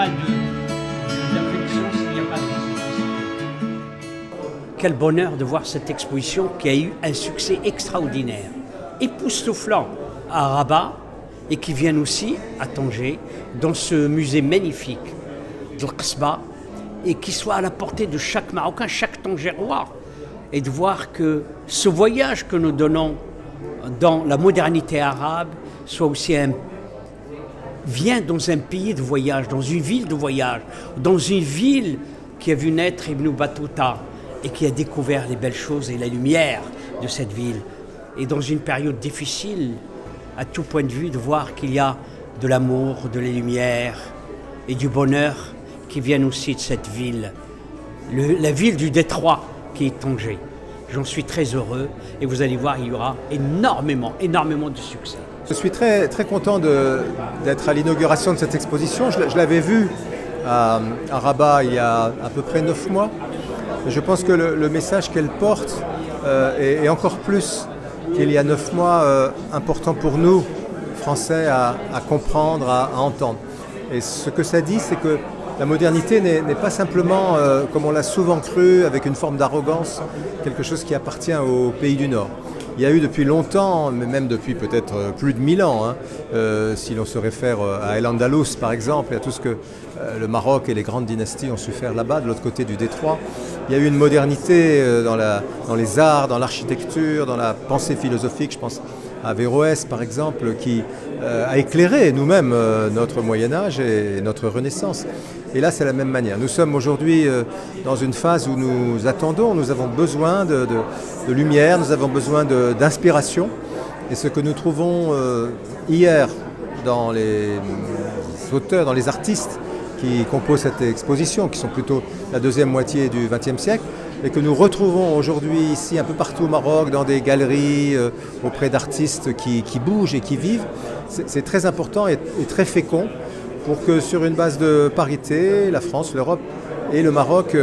pas d'affection s'il n'y a pas de réciprocité. Quel bonheur de voir cette exposition qui a eu un succès extraordinaire, époustouflant à Rabat et qui vient aussi à Tanger, dans ce musée magnifique de l'Qasba, et qui soit à la portée de chaque Marocain, chaque Tangérois, et de voir que ce voyage que nous donnons dans la modernité arabe soit aussi vient dans un pays de voyage, dans une ville de voyage, dans une ville qui a vu naître Ibn Battuta et qui a découvert les belles choses et la lumière de cette ville. Et dans une période difficile, à tout point de vue, de voir qu'il y a de l'amour, de la lumière et du bonheur qui viennent aussi de cette ville, la ville du Détroit qui est Tanger. J'en suis très heureux et vous allez voir, il y aura énormément de succès. Je suis très, très content d'être à l'inauguration de cette exposition. Je l'avais vue à Rabat il y a à peu près 9 mois. Je pense que le message qu'elle porte est encore plus qu'il y a 9 mois important pour nous, Français, à comprendre, à entendre. Et ce que ça dit, c'est que la modernité n'est pas simplement, comme on l'a souvent cru, avec une forme d'arrogance, quelque chose qui appartient aux pays du Nord. Il y a eu depuis longtemps, mais même depuis peut-être plus de 1000 ans, si l'on se réfère à El-Andalus par exemple, et à tout ce que le Maroc et les grandes dynasties ont su faire là-bas, de l'autre côté du détroit. Il y a eu une modernité dans les arts, dans l'architecture, dans la pensée philosophique, je pense à Averroès par exemple, qui a éclairé nous-mêmes notre Moyen-Âge et notre Renaissance. Et là, c'est la même manière. Nous sommes aujourd'hui dans une phase où nous attendons, nous avons besoin de lumière, nous avons besoin d'inspiration. Et ce que nous trouvons hier dans les auteurs, dans les artistes qui composent cette exposition, qui sont plutôt la deuxième moitié du XXe siècle, et que nous retrouvons aujourd'hui ici un peu partout au Maroc, dans des galeries, auprès d'artistes qui bougent et qui vivent, c'est très important et très fécond, pour que sur une base de parité, la France, l'Europe et le Maroc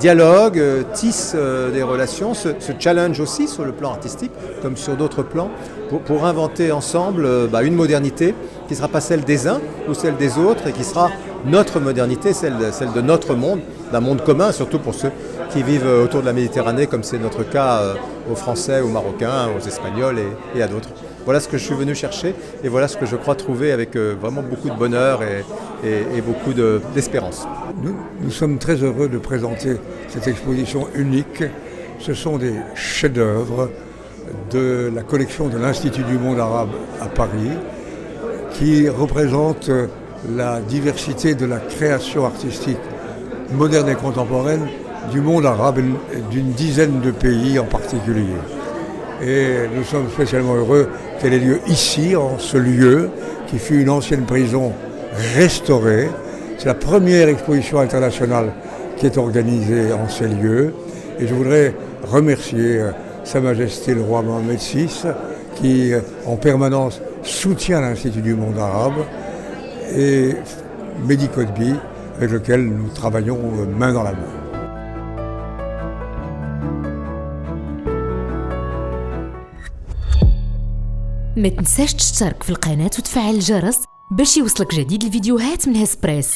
dialoguent, tissent des relations, se challenge aussi sur le plan artistique, comme sur d'autres plans, pour inventer ensemble une modernité qui ne sera pas celle des uns ou celle des autres, et qui sera notre modernité, celle de notre monde, d'un monde commun, surtout pour ceux qui vivent autour de la Méditerranée, comme c'est notre cas aux Français, aux Marocains, aux Espagnols et à d'autres. Voilà ce que je suis venu chercher et voilà ce que je crois trouver avec vraiment beaucoup de bonheur et beaucoup d'espérance. Nous sommes très heureux de présenter cette exposition unique. Ce sont des chefs-d'œuvre de la collection de l'Institut du monde arabe à Paris qui représentent la diversité de la création artistique moderne et contemporaine du monde arabe et d'une dizaine de pays en particulier. Et nous sommes spécialement heureux qu'elle ait lieu ici, en ce lieu, qui fut une ancienne prison restaurée. C'est la première exposition internationale qui est organisée en ces lieux. Et je voudrais remercier Sa Majesté le roi Mohamed VI, qui en permanence soutient l'Institut du monde arabe, et Mehdi Kotbi, avec lequel nous travaillons main dans la main. ما تنساش تشترك في القناة وتفعل الجرس باش يوصلك جديد الفيديوهات من هسبريس.